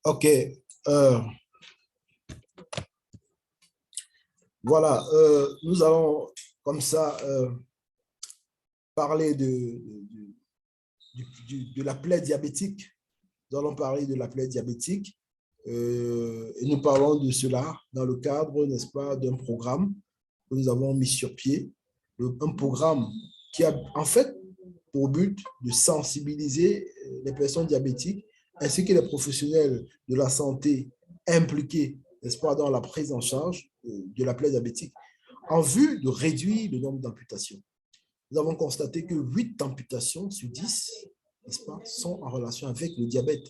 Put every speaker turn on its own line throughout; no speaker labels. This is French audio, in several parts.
OK. euh, voilà. Nous allons comme ça parler de la plaie diabétique. Nous allons parler de la plaie diabétique et nous parlons de cela dans le cadre, n'est-ce pas, d'un programme que nous avons mis sur pied. Un programme qui a en fait pour but de sensibiliser les personnes diabétiques ainsi que les professionnels de la santé impliqués, n'est-ce pas, dans la prise en charge de la plaie diabétique en vue de réduire le nombre d'amputations. Nous avons constaté que 8 amputations sur 10, n'est-ce pas, sont en relation avec le diabète,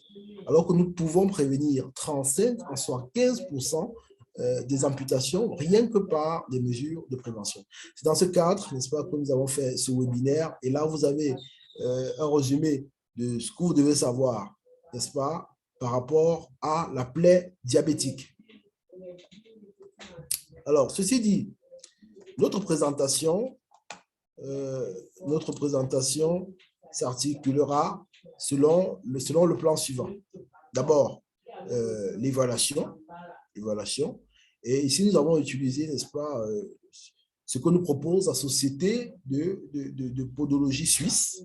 alors que nous pouvons prévenir 35 en soit 15% des amputations rien que par des mesures de prévention. C'est dans ce cadre, n'est-ce pas, que nous avons fait ce webinaire et là, vous avez un résumé de ce que vous devez savoir, n'est-ce pas, par rapport à la plaie diabétique. Alors, ceci dit, notre présentation s'articulera selon le plan suivant. D'abord, l'évaluation. Et ici, nous avons utilisé, n'est-ce pas, ce que nous propose la Société de podologie suisse.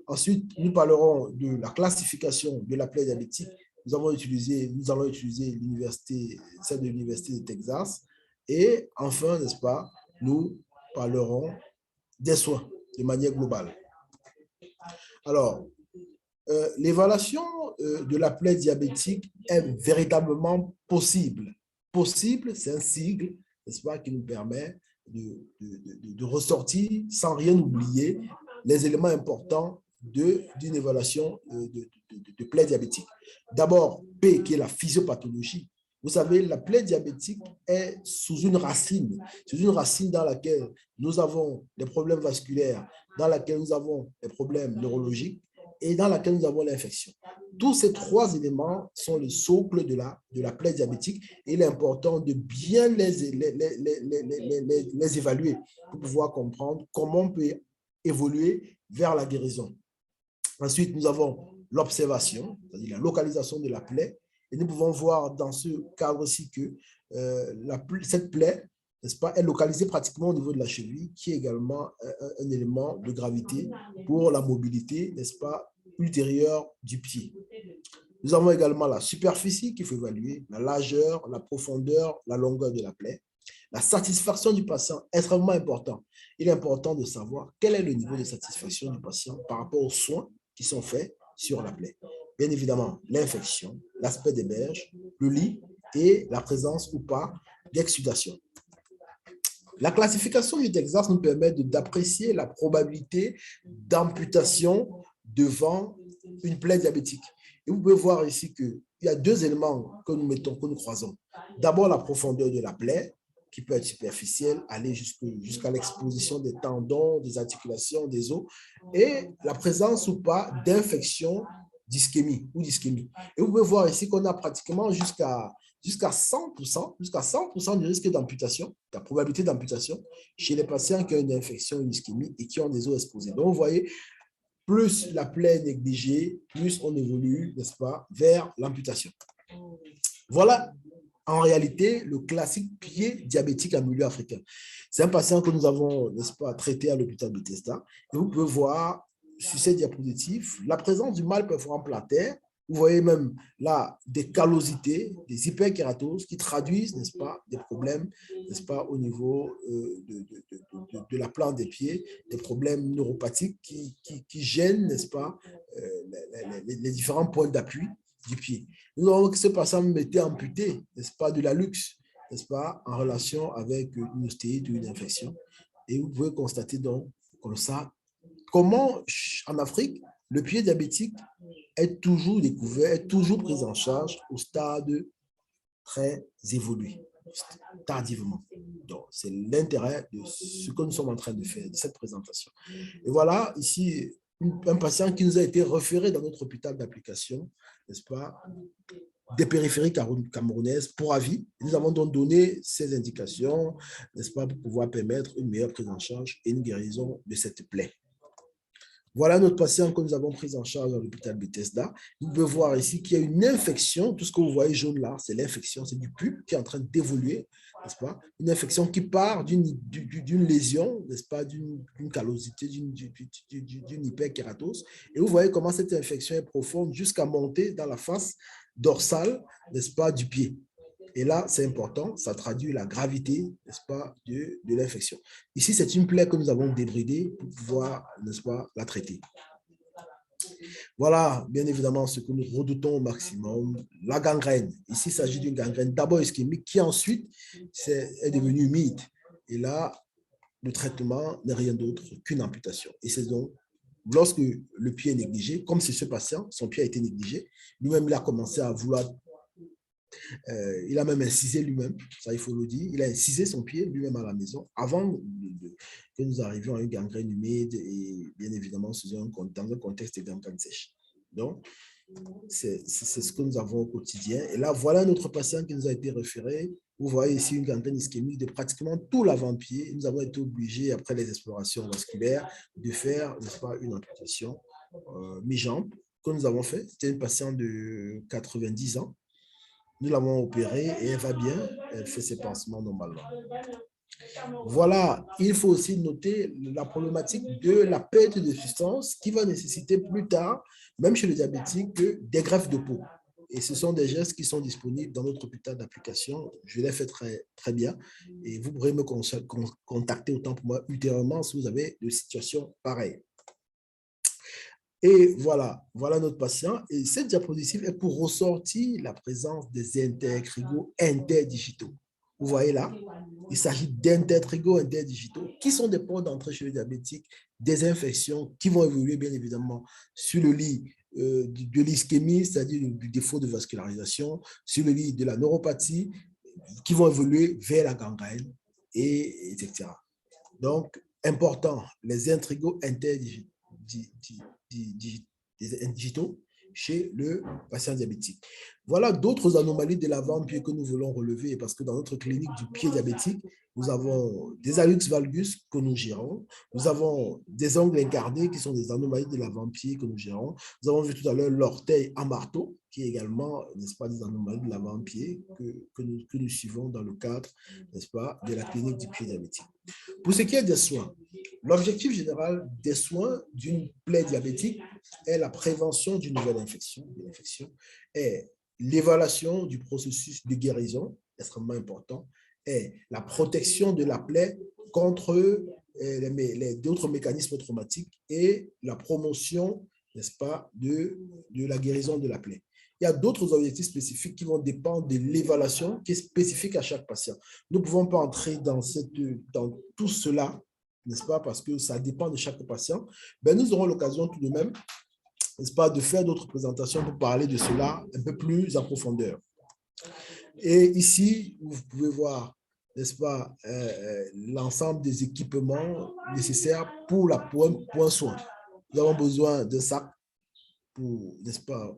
Ensuite, nous parlerons de la classification de la plaie diabétique. Nous allons utiliser l'université, celle de l'Université de Texas. Et enfin, n'est-ce pas, nous parlerons des soins de manière globale. Alors, l'évaluation de la plaie diabétique est véritablement possible. Possible, c'est un sigle, n'est-ce pas, qui nous permet de ressortir sans rien oublier les éléments importants d'une évaluation de plaie diabétique. D'abord, P, qui est la physiopathologie. Vous savez, la plaie diabétique est sous une racine dans laquelle nous avons des problèmes vasculaires, dans laquelle nous avons des problèmes neurologiques et dans laquelle nous avons l'infection. Tous ces trois éléments sont le socle de la plaie diabétique et il est important de bien les évaluer pour pouvoir comprendre comment on peut évoluer vers la guérison. Ensuite, nous avons l'observation, c'est-à-dire la localisation de la plaie. Et nous pouvons voir dans ce cadre-ci que cette plaie, n'est-ce pas, est localisée pratiquement au niveau de la cheville, qui est également un élément de gravité pour la mobilité, n'est-ce pas, ultérieure du pied. Nous avons également la superficie qu'il faut évaluer, la largeur, la profondeur, la longueur de la plaie. La satisfaction du patient est extrêmement important. Il est important de savoir quel est le niveau de satisfaction du patient par rapport aux soins qui sont faits sur la plaie. Bien évidemment, l'infection, l'aspect des berges, le lit et la présence ou pas d'exsudation. La classification du Texas nous permet d'apprécier la probabilité d'amputation devant une plaie diabétique. Et vous pouvez voir ici qu'il y a deux éléments que nous croisons. D'abord, la profondeur de la plaie, qui peut être superficielle, aller jusqu'à l'exposition des tendons, des articulations, des os, et la présence ou pas d'infection d'ischémie ou d'ischémie. Et vous pouvez voir ici qu'on a pratiquement jusqu'à 100% du risque d'amputation, la probabilité d'amputation chez les patients qui ont une infection, une ischémie et qui ont des os exposés. Donc, vous voyez, plus la plaie est négligée, plus on évolue, n'est-ce pas, vers l'amputation. Voilà, en réalité, le classique pied diabétique en milieu africain. C'est un patient que nous avons, n'est-ce pas, traité à l'hôpital de Bethesda. Et vous pouvez voir sur ces diapositives la présence du mal perforant plantaire. Vous voyez même là des callosités, des hyperkératoses qui traduisent, n'est-ce pas, des problèmes, n'est-ce pas, au niveau de la plante des pieds, des problèmes neuropathiques qui gênent, n'est-ce pas, les différents points d'appui du pied. Nous avons que ce patient était amputé, n'est-ce pas, de la luxe, n'est-ce pas, en relation avec une ostéite ou une infection. Et vous pouvez constater donc, comme ça, comment en Afrique, le pied diabétique est toujours découvert, est toujours pris en charge au stade très évolué, tardivement. Donc, c'est l'intérêt de ce que nous sommes en train de faire, de cette présentation. Et voilà, ici, un patient qui nous a été référé dans notre hôpital d'application, n'est-ce pas, des périphéries camerounaises pour avis. Nous avons donc donné ces indications, n'est-ce pas, pour pouvoir permettre une meilleure prise en charge et une guérison de cette plaie. Voilà notre patient que nous avons pris en charge dans l'hôpital Bethesda. Vous pouvez voir ici qu'il y a une infection. Tout ce que vous voyez jaune là, c'est l'infection, c'est du pus qui est en train d'évoluer, n'est-ce pas? Une infection qui part d'une lésion, n'est-ce pas? D'une callosité, d'une hyperkératose. Et vous voyez comment cette infection est profonde jusqu'à monter dans la face dorsale, n'est-ce pas, du pied. Et là, c'est important, ça traduit la gravité, n'est-ce pas, de l'infection. Ici, c'est une plaie que nous avons débridée pour pouvoir, n'est-ce pas, la traiter. Voilà, bien évidemment, ce que nous redoutons au maximum, la gangrène. Ici, il s'agit d'une gangrène d'abord ischémique qui ensuite est devenue humide. Et là, le traitement n'est rien d'autre qu'une amputation. Et c'est donc, lorsque le pied est négligé, comme c'est ce patient, son pied a été négligé, lui-même, il a commencé à vouloir il a même incisé lui-même, ça il faut le dire, il a incisé son pied lui-même à la maison avant que nous arrivions à une gangrène humide et bien évidemment dans un contexte de gangrène sèche. Donc, c'est ce que nous avons au quotidien. Et là, voilà notre patient qui nous a été référé. Vous voyez ici une gangrène ischémique de pratiquement tout l'avant-pied. Nous avons été obligés, après les explorations vasculaires, de faire, n'est-ce pas, une amputation mi-jambe que nous avons fait. C'était une patiente de 90 ans. Nous l'avons opérée et elle va bien. Elle fait ses pansements normalement. Voilà, il faut aussi noter la problématique de la perte de substance qui va nécessiter plus tard, même chez le diabétique, des greffes de peau. Et ce sont des gestes qui sont disponibles dans notre hôpital d'application. Je l'ai fait très, très bien. Et vous pourrez me contacter autant pour moi ultérieurement si vous avez des situations pareilles. Et voilà, voilà notre patient. Et cette diapositive est pour ressortir la présence des intertrigaux interdigitaux. Vous voyez là, il s'agit d'intertrigaux interdigitaux qui sont des portes d'entrée chez le diabétique, des infections qui vont évoluer bien évidemment sur le lit de l'ischémie, c'est-à-dire du défaut de vascularisation, sur le lit de la neuropathie, qui vont évoluer vers la gangrène, etc. Donc, important, les intrigaux interdigitaux digitaux chez le patient diabétique. Voilà d'autres anomalies de l'avant-pied que nous voulons relever parce que dans notre clinique du pied diabétique, nous avons des hallux valgus que nous gérons. Nous avons des ongles incarnés qui sont des anomalies de l'avant-pied que nous gérons. Nous avons vu tout à l'heure l'orteil à marteau qui est également, n'est-ce pas, des anomalies de l'avant-pied que nous suivons dans le cadre, n'est-ce pas, de la clinique du pied diabétique. Pour ce qui est des soins, l'objectif général des soins d'une plaie diabétique est la prévention d'une nouvelle infection, et l'évaluation du processus de guérison, extrêmement important, et la protection de la plaie contre d'autres mécanismes traumatiques et la promotion, n'est-ce pas, de la guérison de la plaie. Il y a d'autres objectifs spécifiques qui vont dépendre de l'évaluation qui est spécifique à chaque patient. Nous ne pouvons pas entrer dans tout cela, n'est-ce pas, parce que ça dépend de chaque patient. Ben, nous aurons l'occasion tout de même, n'est-ce pas, de faire d'autres présentations pour parler de cela un peu plus en profondeur. Et ici, vous pouvez voir, n'est-ce pas, l'ensemble des équipements nécessaires pour un soin. Nous avons besoin d'un sac pour, n'est-ce pas,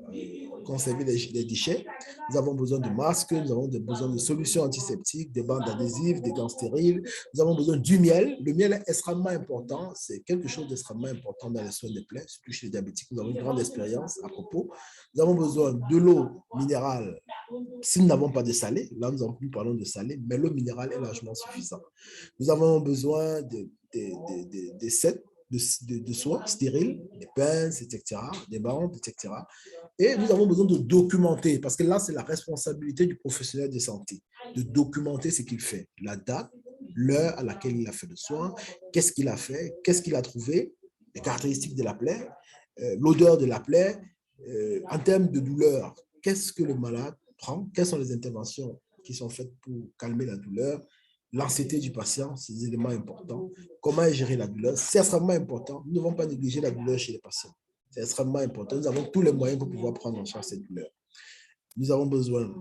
conserver les déchets. Nous avons besoin de masques, nous avons besoin de solutions antiseptiques, des bandes adhésives, des gants stériles. Nous avons besoin du miel. Le miel est extrêmement important. C'est quelque chose d'extrêmement important dans les soins des plaies, surtout chez les diabétiques. Nous avons une grande expérience à propos. Nous avons besoin de l'eau minérale si nous n'avons pas de salé. Là, nous parlons de salé, mais l'eau minérale est largement suffisante. Nous avons besoin de sets de soins stériles, des pinces, etc., des bandes, etc. Et nous avons besoin de documenter, parce que là, c'est la responsabilité du professionnel de santé, de documenter ce qu'il fait, la date, l'heure à laquelle il a fait le soin, qu'est-ce qu'il a fait, qu'est-ce qu'il a trouvé, les caractéristiques de la plaie, l'odeur de la plaie, en termes de douleur, qu'est-ce que le malade prend, quelles sont les interventions qui sont faites pour calmer la douleur, l'anxiété du patient, c'est des éléments importants. Comment gérer la douleur, c'est extrêmement important. Nous ne devons pas négliger la douleur chez les patients. C'est extrêmement important. Nous avons tous les moyens pour pouvoir prendre en charge cette douleur. Nous avons besoin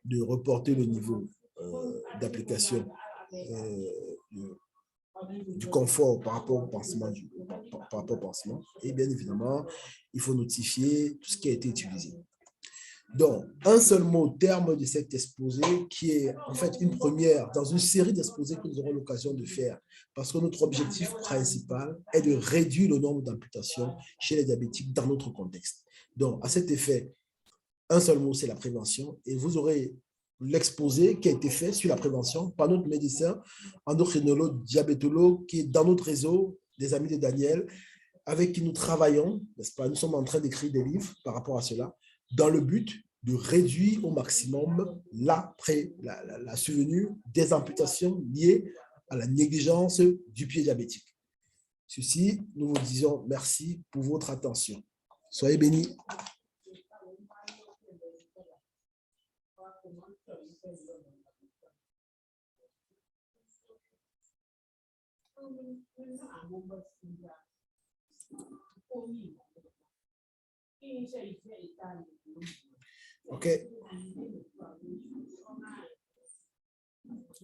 de reporter le niveau d'application du confort par rapport au pansement. Et bien évidemment, il faut notifier tout ce qui a été utilisé. Donc, un seul mot au terme de cet exposé qui est en fait une première dans une série d'exposés que nous aurons l'occasion de faire parce que notre objectif principal est de réduire le nombre d'amputations chez les diabétiques dans notre contexte. Donc, à cet effet, un seul mot, c'est la prévention et vous aurez l'exposé qui a été fait sur la prévention par notre médecin, endocrinologue, diabétologue qui est dans notre réseau, des amis de Daniel, avec qui nous travaillons, n'est-ce pas? Nous sommes en train d'écrire des livres par rapport à cela, dans le but de réduire au maximum la survenue des amputations liées à la négligence du pied diabétique. Ceci, nous vous disons merci pour votre attention. Soyez bénis. OK.